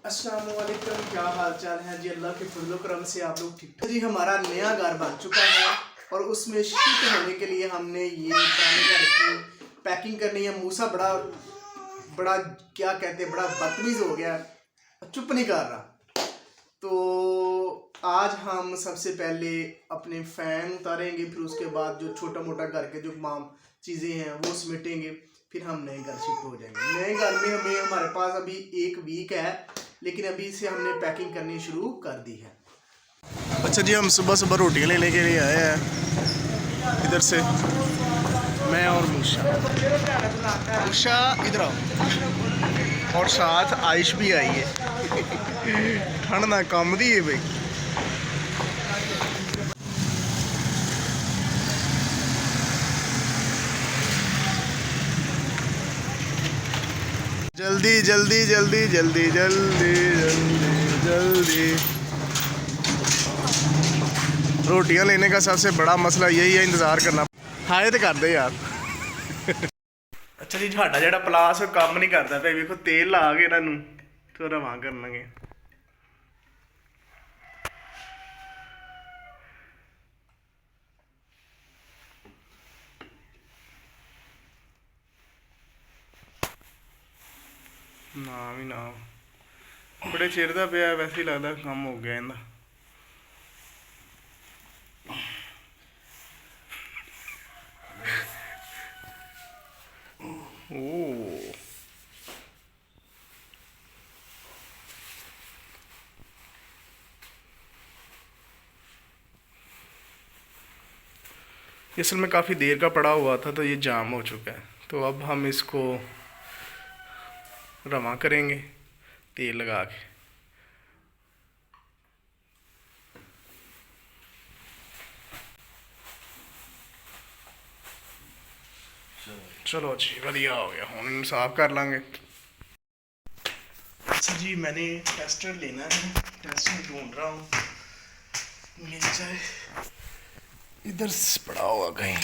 अस्सलाम वालेकुम, क्या हाल चाल है जी। अल्लाह के फजल करम से आप लोग ठीक ठाक जी। हमारा नया घर बन चुका है और उसमें शिफ्ट होने के लिए हमने ये पुराने घर की पैकिंग करनी है। मूसा बड़ा बड़ा क्या कहते हैं, बड़ा बदतमीज़ हो गया, चुप नहीं कर रहा। तो आज हम सबसे पहले अपने फ़ैन उतारेंगे, फिर उसके बाद जो छोटा मोटा घर के जो तमाम चीज़ें हैं वो समेटेंगे, फिर हम नए घर शिफ्ट हो जाएंगे। नए घर में हमारे पास अभी 1 वीक है, लेकिन अभी से हमने पैकिंग करनी शुरू कर दी है। अच्छा जी, हम सुबह सुबह रोटियां लेने के लिए आए हैं इधर से, मैं और मूसा। मूसा इधर आओ, और साथ आयश भी आई है। ठंड ना कम दी है भाई। जल्दी जल्दी जल्दी जल्दी जल्दी जल्दी जल्दी। रोटियां लेने का सबसे बड़ा मसला यही है, इंतज़ार करना। हाए तो कर दे यार। अच्छा जी, साडा जिहड़ा प्लास काम नहीं करता पे, वेखो तेल ला के इन्हां नूं तो रवां करनगे। ना भी ना, बड़े चिर दा पिया, वैसे ही लगदा काम हो गया इनदा। ओ असल में काफ़ी देर का पड़ा हुआ था तो ये जाम हो चुका है, तो अब हम इसको रवां करेंगे तेल लगा के। चलो जी, वधिया हो गया, हुण इन्हूं साफ कर लांगे। अच्छा जी, मैंने टेस्टर लेना है, टेस्टर ढूंढ रहा हूँ, मिल जाए। इधर पड़ा हुआ कहीं।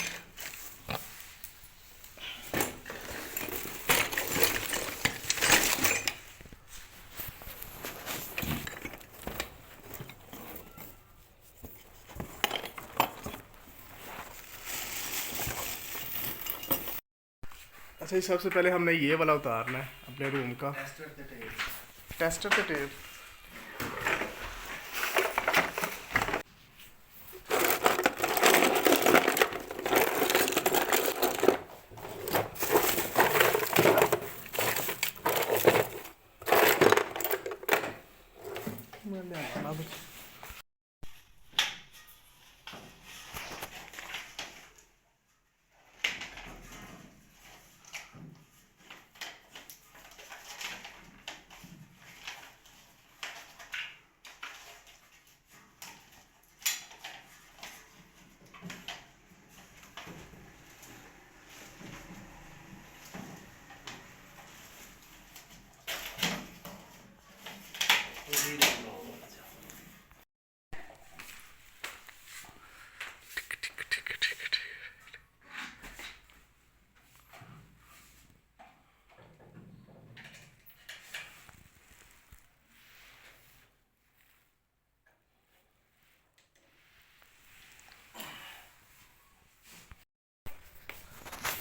अच्छा जी, सबसे पहले हमने ये वाला उतारना है अपने रूम का टेस्टर द टेप।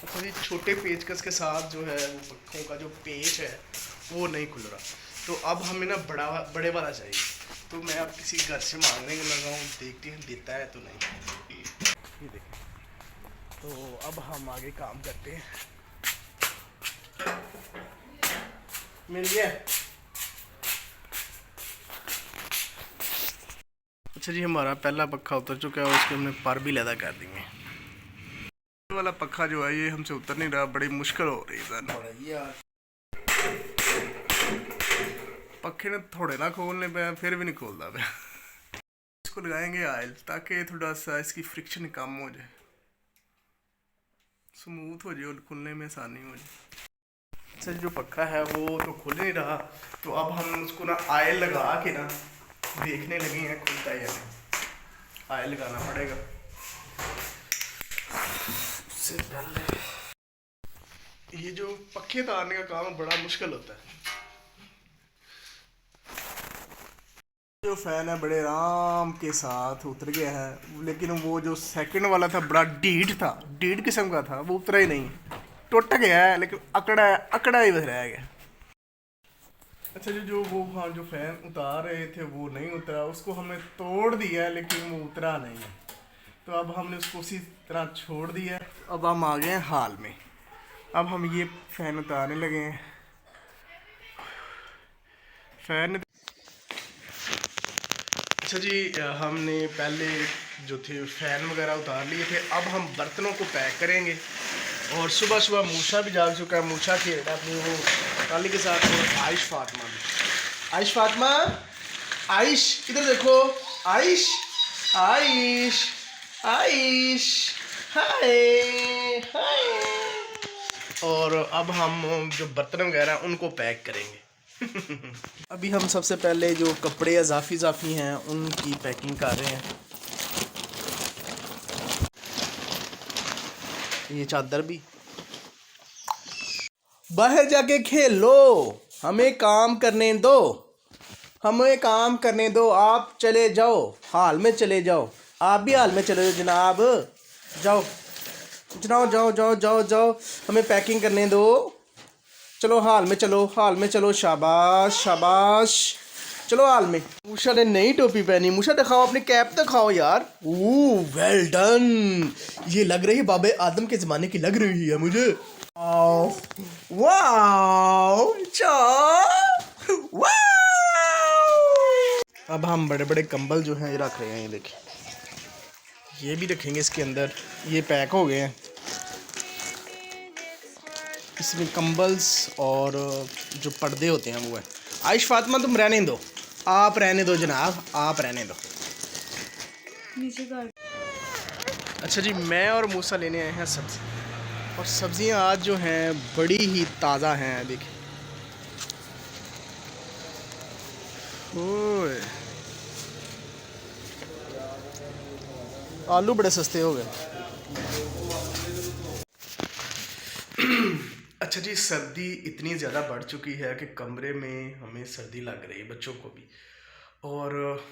अच्छा जी, छोटे पेचकस के साथ जो है वो पक्खों का जो पेच है वो नहीं खुल रहा, तो अब हमें ना बड़े वाला चाहिए। तो मैं अब किसी घर से मांगने लगा हूँ, देखते हैं देता है तो नहीं। ये देखें, तो अब हम आगे काम करते हैं। मिल गया। अच्छा जी, हमारा पहला पक्खा उतर चुका है और उसके हमने पर भी लैदा कर दिए। वाला पक्खा जो है ये हमसे उतर नहीं रहा, बड़ी मुश्किल हो रही है। पक्खे ने थोड़े ना खोलने पे, फिर भी नहीं खोलता पे। इसको लगाएंगे ऑयल, ताकि थोड़ा सा इसकी फ्रिक्शन कम हो जाए, स्मूथ हो जाए और खुलने में आसानी हो जाए। अच्छा, जो पक्का है वो तो खुल नहीं रहा, तो अब हम उसको ना ऑयल लगा के ना देखने लगे हैं खुलता है या नहीं। ऑयल लगाना पड़ेगा उससे पहले। ये जो पक्खे तारने का काम बड़ा मुश्किल होता है। जो फ़ैन है बड़े आराम के साथ उतर गया है, लेकिन वो जो सेकंड वाला था बड़ा ढीठ किस्म का था, वो उतरा ही नहीं, टूट गया है, लेकिन अकड़ा ही बस रह गया। अच्छा जी, जो वो हाँ जो फ़ैन उतार रहे थे वो नहीं उतरा, उसको हमने तोड़ दिया है लेकिन वो उतरा नहीं है, तो अब हमने उसको उसी तरह छोड़ दिया है। अब हम आ गए हैं हाल में, अब हम ये फ़ैन उतारने लगे हैं। फ़ैन अच्छा जी, हमने पहले जो थे फ़ैन वगैरह उतार लिए थे, अब हम बर्तनों को पैक करेंगे। और सुबह सुबह मूसा भी जाग चुका है, मूसा खेल रहा है अपनी वो काली के साथ, और आयश फातिमा भी। आयश फातिमा, आयश इधर देखो, आयश आयश आयश, हाय हाय। और अब हम जो बर्तन वगैरह उनको पैक करेंगे। अभी हम सबसे पहले जो कपड़े इजाफी हैं उनकी पैकिंग कर रहे हैं। ये चादर भी, बाहर जाके खेलो, हमें काम करने दो, हमें काम करने दो, आप चले जाओ, हाल में चले जाओ, आप भी हाल में चले जाओ जनाब, जाओ जनाब, जाओ जाओ जाओ जाओ, हमें पैकिंग करने दो, चलो हाल में चलो, हाल में चलो, शाबाश शाबाश, चलो हाल में। मूसा ने नई टोपी पहनी, मूसा दिखाओ अपनी कैप दिखाओ यार, ओह वेल डन, ये लग रही है बाबे आदम के ज़माने की लग रही है मुझे। वाओ चा, वाओ। अब हम बड़े बड़े कंबल जो हैं ये रख रहे हैं, ये देखिए, ये भी रखेंगे इसके अंदर, ये पैक हो गए हैं, इसमें कंबल्स और जो पर्दे होते हैं वो है। आयश फातिमा तुम रहने दो, आप रहने दो जनाब, आप रहने दो नीचे का। अच्छा जी, मैं और मूसा लेने आए हैं सब्ज़ी, और सब्ज़ियाँ आज जो हैं बड़ी ही ताज़ा हैं, देखिए, ओए आलू बड़े सस्ते हो गए। अच्छा जी, सर्दी इतनी ज़्यादा बढ़ चुकी है कि कमरे में हमें सर्दी लग रही है, बच्चों को भी, और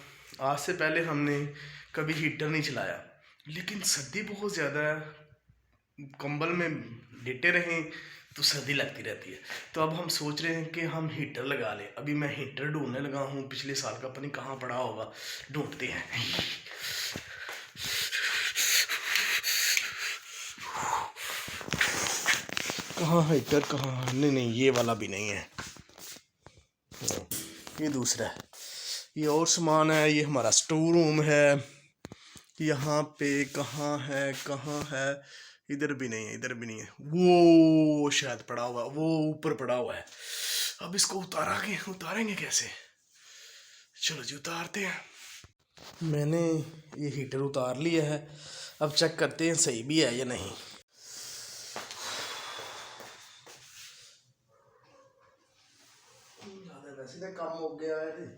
आज से पहले हमने कभी हीटर नहीं चलाया, लेकिन सर्दी बहुत ज़्यादा है, कंबल में लेटे रहें तो सर्दी लगती रहती है, तो अब हम सोच रहे हैं कि हम हीटर लगा लें। अभी मैं हीटर ढूंढने लगा हूँ, पिछले साल का, पता नहीं कहाँ पड़ा होगा, ढूंढते हैं। कहाँ हीटर, कहाँ, नहीं नहीं ये वाला भी नहीं है, ये दूसरा है, ये और सामान है, ये हमारा स्टोर रूम है, यहाँ पे कहाँ है, इधर भी नहीं है, इधर भी नहीं है, वो शायद पड़ा हुआ, वो ऊपर पड़ा हुआ है। अब इसको उतारेंगे कैसे, चलो जी उतारते हैं। मैंने ये हीटर उतार लिया है, अब चेक करते हैं सही भी है या नहीं। वैसे तो कम हो गया है।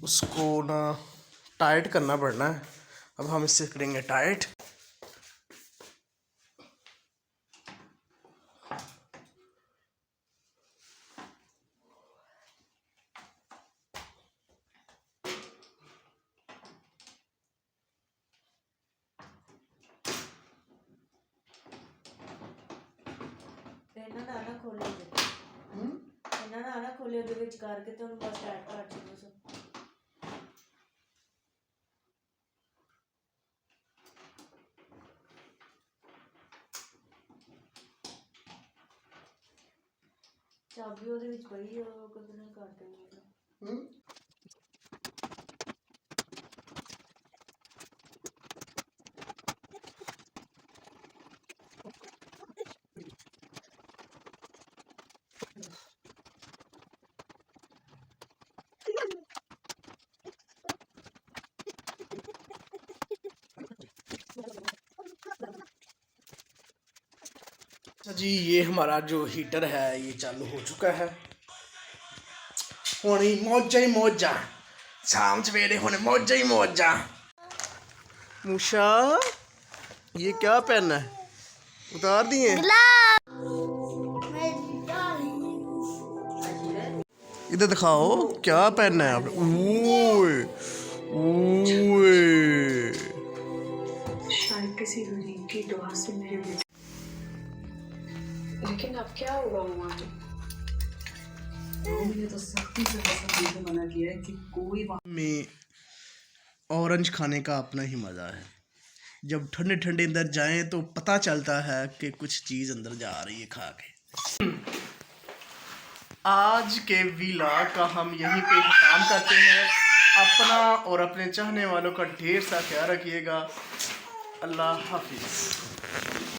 उसको ना टाइट करना पड़ना है, अब हम इससे करेंगे टाइट। ਇਹਨਾਂ ਨਾਲ ਨਾ ਖੋਲਿਓ ਜੀ, ਇਹਨਾਂ ਨਾਲ ਨਾ ਖੋਲਿਓ ਦੇ ਵਿੱਚ ਕਰਕੇ ਤੇ ਉਹਨੂੰ ਬਸ ਟਾਈਟ ਕਰ ਦਿਓ ਸਭ। ਚਾਬੀ ਉਹਦੇ ਵਿੱਚ ਪਈ ਆ, ਉਹ ਕਦੇ ਨਾ ਕਰ ਦੇਣੀ। जी ये हमारा जो हीटर है ये चालू हो चुका है हुणे मौजा ही मौजा शाम सवेरे हुणे मौजा ही मौजा मूशा ये क्या पहनना है उतार दिए इधर दिखाओ क्या पहनना है आपने ओए ओए शायद किसी गरीब की दुआ से मेरे बेटे लेकिन अब क्या होगा मुझे ने तो सख्ती से बस मना किया है कि कोई में ऑरेंज खाने का अपना ही मज़ा है जब ठंडे ठंडे अंदर जाएं तो पता चलता है कि कुछ चीज़ अंदर जा रही है खा के आज के व्लॉग का हम यहीं पे ख़त्म करते हैं अपना और अपने चाहने वालों का ढेर सा ख्याल रखिएगा अल्लाह हाफिज़।